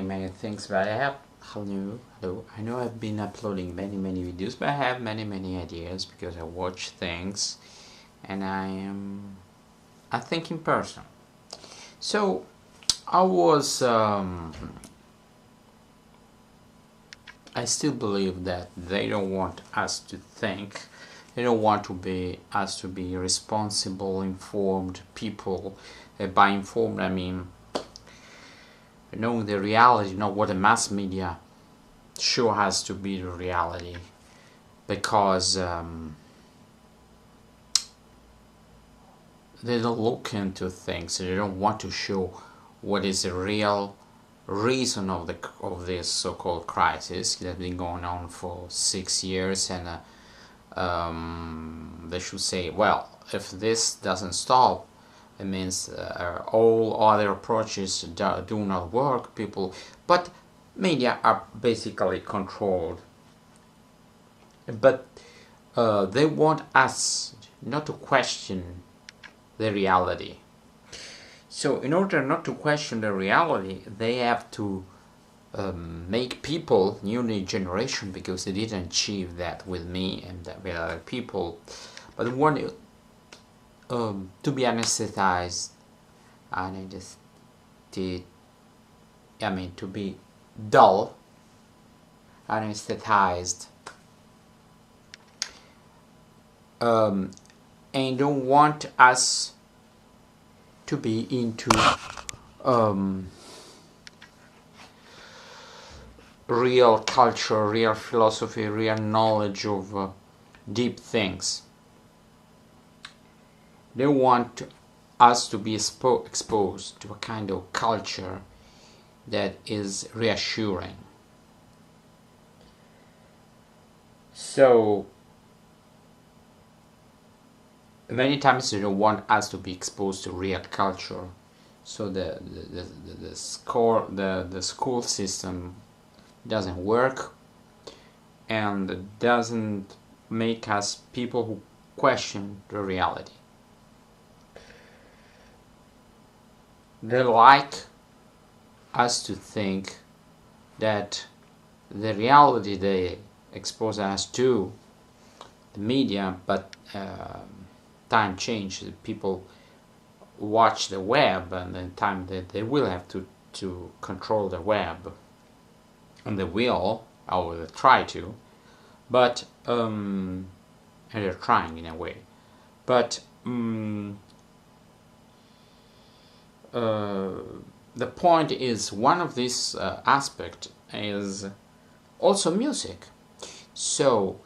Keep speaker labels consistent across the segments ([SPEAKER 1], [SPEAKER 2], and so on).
[SPEAKER 1] many things, but I have hello. I know I've been uploading many videos, but I have many ideas because I watch things, and I am a thinking person. So I was I still believe that they don't want us to think. They don't want us to be responsible, informed people. By informed, I mean knowing the reality, not what the mass media show has to be the reality, because they don't look into things. They don't want to show what is the real reason of this so-called crisis that has been going on for 6 years, and they should say, well, if this doesn't stop, it means all other approaches do not work. But media are basically controlled. But they want us not to question the reality. So in order not to question the reality, they have to make people, new generation, because they didn't achieve that with me and with other people, but they want to be anesthetized, to be dull, anesthetized, and don't want us to be into real culture, real philosophy, real knowledge of deep things. They want us to be exposed to a kind of culture that is reassuring. So many times they don't want us to be exposed to real culture. So the school system doesn't work, and doesn't make us people who question the reality. They like us to think that the reality they expose us to, the media, but time changes. People watch the web, and in time they will have to control the web, and they will, or they try to, but and they're trying in a way, but the point is, one of these aspect is also music. So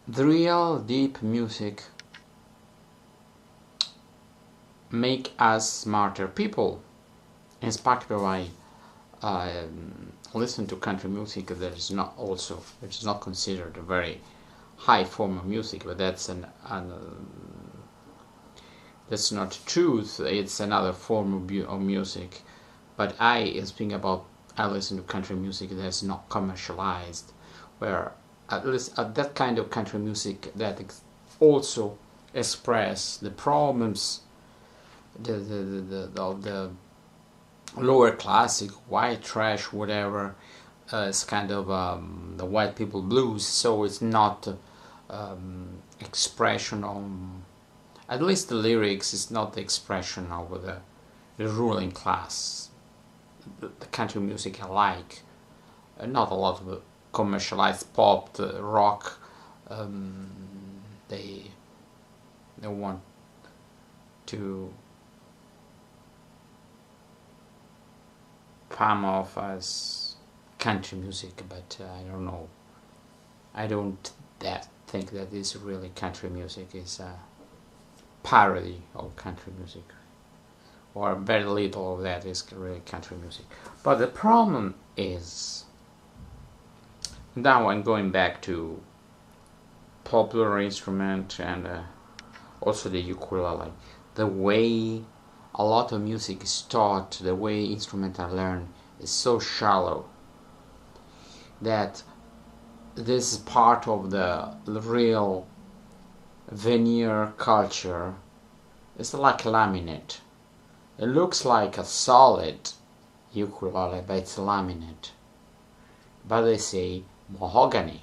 [SPEAKER 1] the real deep music make us smarter people. In spite of I listen to country music that is not considered a very high form of music, but that's that's not truth. It's another form of music. But I listen to country music that's not commercialized, where at least that kind of country music that also express the problems, the lower classic, white trash, whatever. It's kind of the white people blues. So it's not expression on, at least the lyrics is not the expression of the ruling class. The country music I like, not a lot of commercialized pop, rock. They want to palm off as country music, but I don't know. I don't think that is really country music. Is a parody of country music, or very little of that is really country music. But the problem is, now I'm going back to popular instrument and also the ukulele. The way a lot of music is taught, the way instruments are learned, is so shallow that this is part of the real veneer culture. It's like laminate. It looks like a solid, ukulele, but it's laminate. But they say mahogany.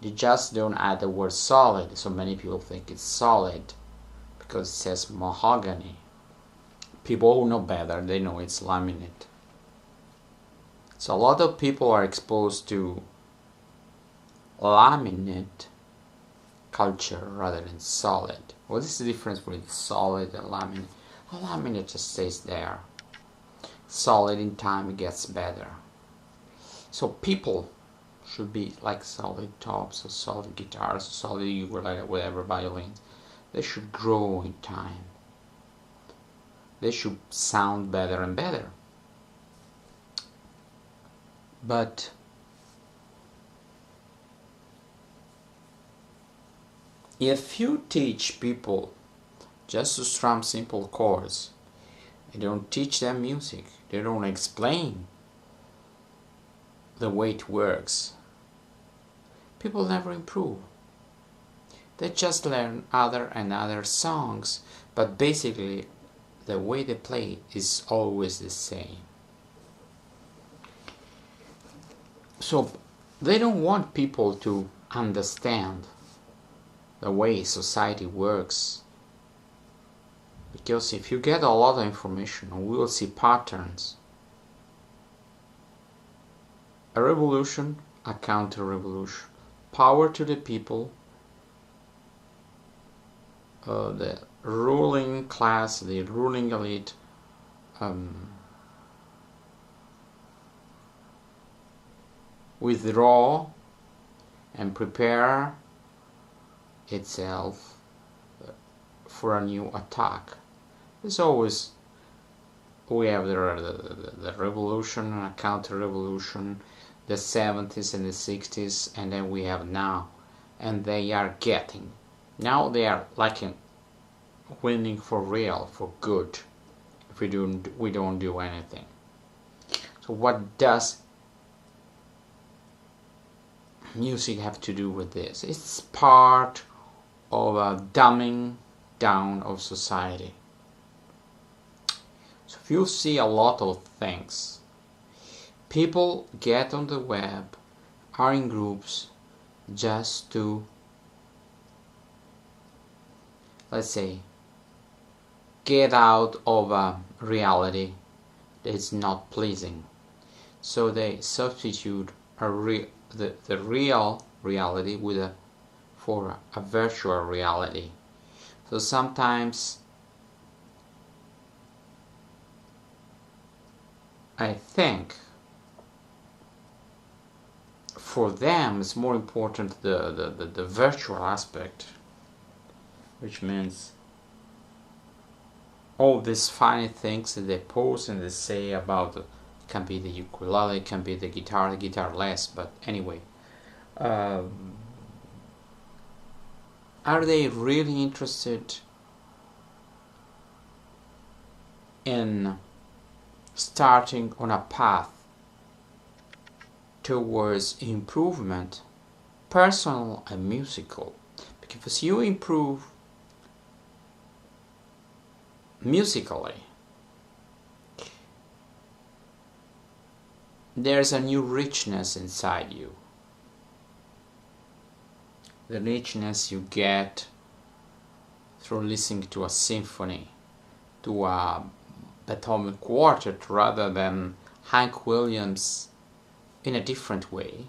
[SPEAKER 1] They just don't add the word solid, so many people think it's solid because it says mahogany. People who know better, they know it's laminate. So a lot of people are exposed to laminate culture rather than solid. What is the difference between solid and laminate? Well, laminate just stays there. Solid in time it gets better. So people should be like solid tops or solid guitars or solid ukulele, whatever, violins. They should grow in time. They should sound better and better. But if you teach people just to strum simple chords, you don't teach them music, they don't explain the way it works, people never improve. They just learn other and other songs, but basically the way they play is always the same. So they don't want people to understand the way society works, because if you get a lot of information, we will see patterns. A revolution, a counter-revolution. Power to the people, the ruling class, the ruling elite, withdraw and prepare itself for a new attack. There's always, we have the revolution, a counter-revolution, the 70s and the 60s, and then we have now, and they are getting, now they are like winning for real, for good, if we don't do anything. So what does music have to do with this? It's part of a dumbing down of society. So if you see a lot of things, people get on the web, are in groups just to, let's say, get out of a reality that is not pleasing. So they substitute the real reality for a virtual reality. So sometimes I think for them it's more important the virtual aspect, which means all these funny things that they post and they say about it can be the ukulele, can be the guitar less, but anyway, are they really interested in starting on a path towards improvement, personal and musical? Because you improve musically, there's a new richness inside you. The richness you get through listening to a symphony, to a Beethoven quartet, rather than Hank Williams in a different way,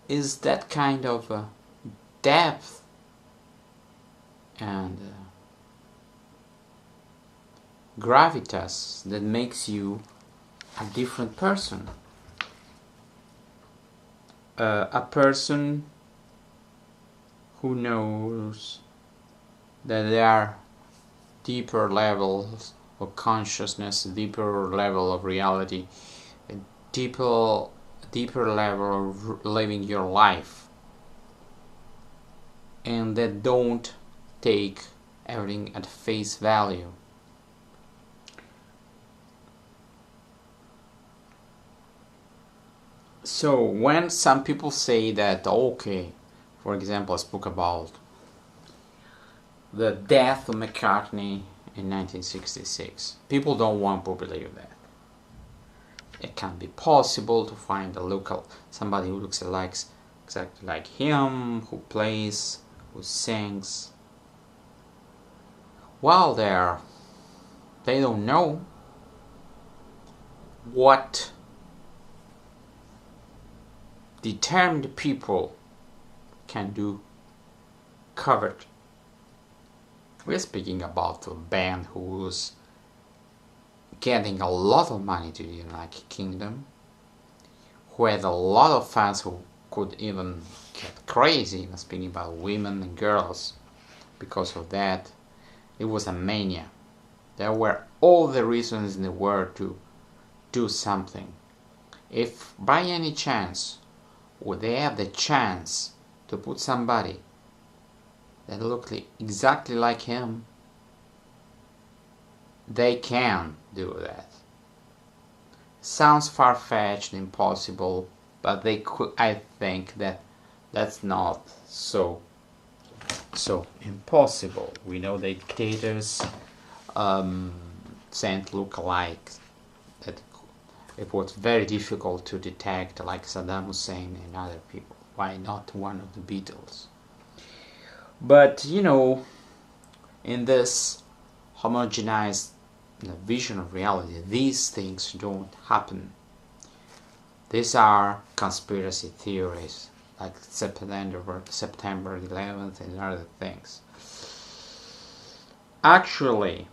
[SPEAKER 1] is that kind of depth and gravitas that makes you a different person. A person who knows that there are deeper levels of consciousness, a deeper level of reality, a deeper level of living your life, and that don't take everything at face value. So when some people say that, okay, for example, I spoke about the death of McCartney in 1966. People don't want to believe that. It can be possible to find a local, somebody who looks like exactly like him, who plays, who sings. While there, they don't know what determined people can do covered. We're speaking about a band who's getting a lot of money to the United Kingdom, who had a lot of fans who could even get crazy, speaking about women and girls. Because of that, it was a mania. There were all the reasons in the world to do something. If by any chance would they have the chance to put somebody that looked exactly like him, they can do that. Sounds far-fetched, impossible, but they could. I think that that's not so impossible. We know dictators sent lookalikes that it was very difficult to detect, like Saddam Hussein and other people. Why not one of the Beatles? But in this homogenized vision of reality, these things don't happen. These are conspiracy theories, like September 11th and other things. Actually,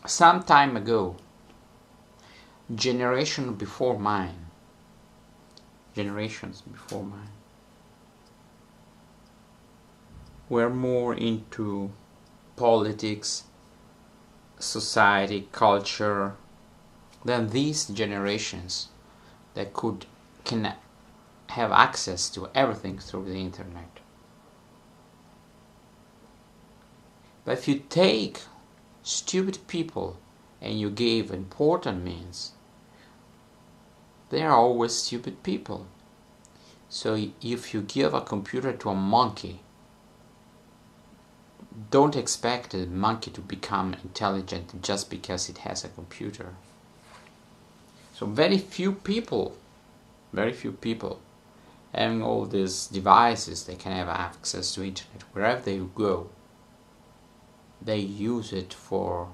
[SPEAKER 1] some time ago, generations before mine, were more into politics, society, culture than these generations that can have access to everything through the internet. But if you take stupid people and you give important means, they are always stupid people. So if you give a computer to a monkey, don't expect the monkey to become intelligent just because it has a computer. So very few people having all these devices, they can have access to internet wherever they go. They use it for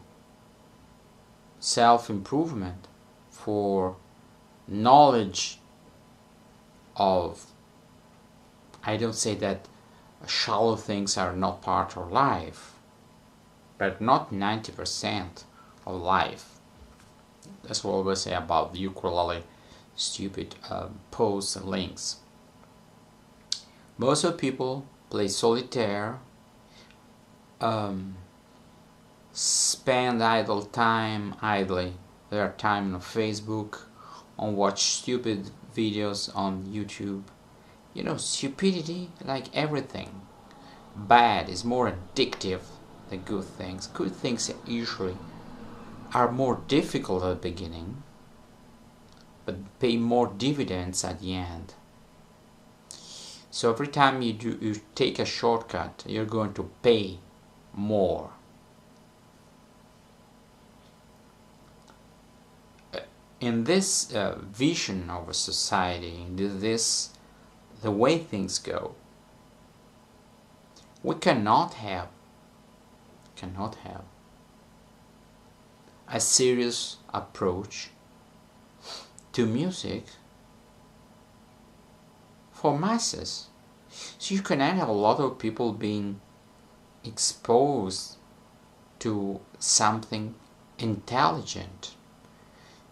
[SPEAKER 1] self-improvement, for knowledge of, I don't say that shallow things are not part of life, but not 90% of life. That's what I always say about the ukulele stupid posts and links. Most of people play solitaire, spend idly their time on Facebook, on watch stupid videos on YouTube. Stupidity, like everything bad, is more addictive than good things. Good things usually are more difficult at the beginning, but pay more dividends at the end. So every time you take a shortcut, you're going to pay more. In this vision of a society, the way things go, we cannot have a serious approach to music for masses. So you cannot have a lot of people being exposed to something intelligent,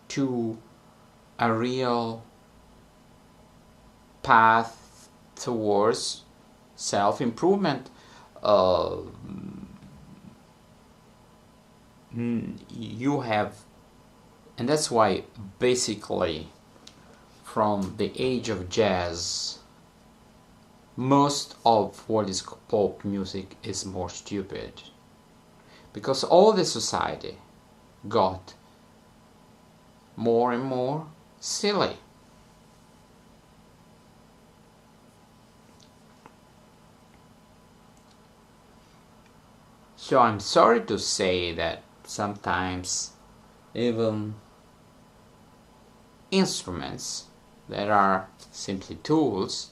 [SPEAKER 1] to a real path towards self-improvement. You have, and that's why basically from the age of jazz, most of what is pop music is more stupid, because all the society got more and more silly. So I'm sorry to say that sometimes even instruments that are simply tools,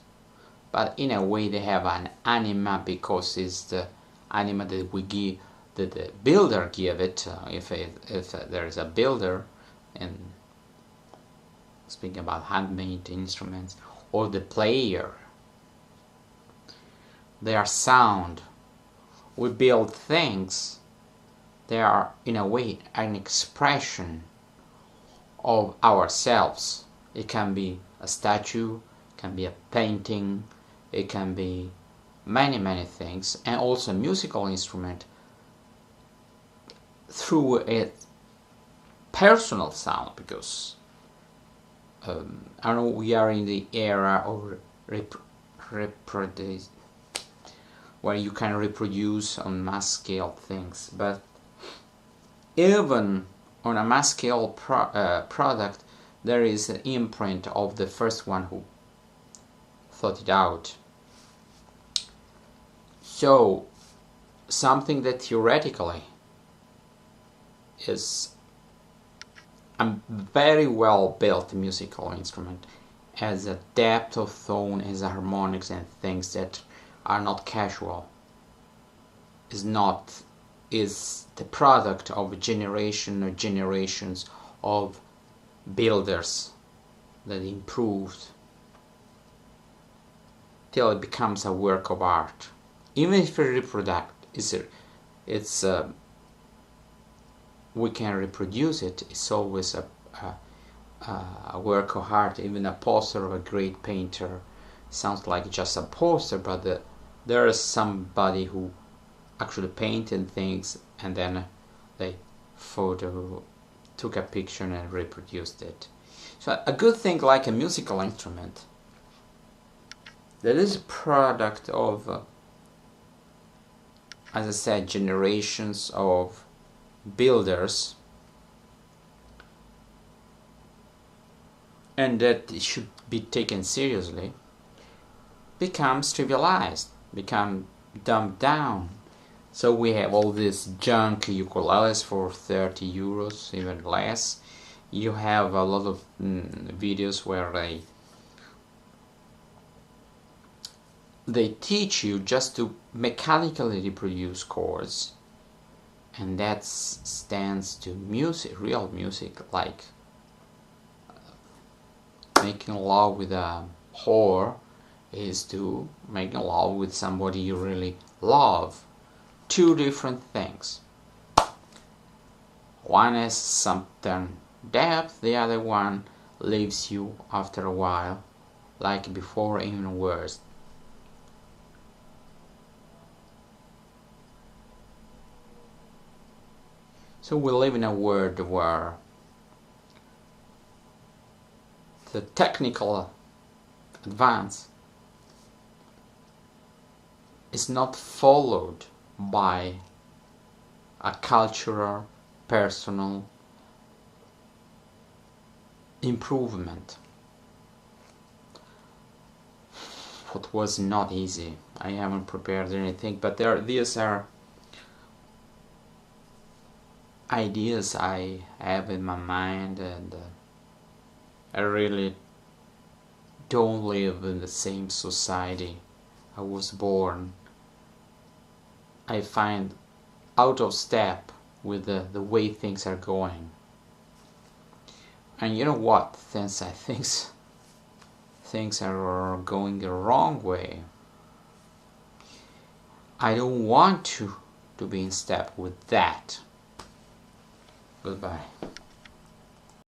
[SPEAKER 1] but in a way they have an anima, because it's the anima that we give, that the builder give it. If there is a builder, and speaking about handmade instruments, or the player, they are sound. We build things. They are in a way an expression of ourselves. It can be a statue, it can be a painting, it can be many things, and also a musical instrument through a personal sound, because I know we are in the era of reproduce, where you can reproduce on mass scale things, but even on a mass scale product, there is an imprint of the first one who thought it out. So something that theoretically is a very well built musical instrument, has a depth of tone, has harmonics and things that are not casual, is the product of a generation or generations of builders that improved till it becomes a work of art. Even if we can reproduce it, it's always a work of art. Even a poster of a great painter sounds like just a poster, but there is somebody who actually painted things, and then they took a picture and reproduced it. So a good thing like a musical instrument that is a product of, as I said, generations of builders, and that it should be taken seriously, becomes trivialized, become dumbed down. So we have all these junk ukuleles for 30 euros, even less. You have a lot of videos where they teach you just to mechanically reproduce chords, and that stands to music, real music, like making love with a whore is to making love with somebody you really love. Two different things. One has something depth, the other one leaves you after a while, like before, even worse. So we live in a world where the technical advance is not followed by a cultural, personal improvement. What was not easy. I haven't prepared anything, but these are ideas I have in my mind, and I really don't live in the same society I was born. I find out of step with the way things are going. And you know what? Since I think things are going the wrong way, I don't want to be in step with that. Goodbye.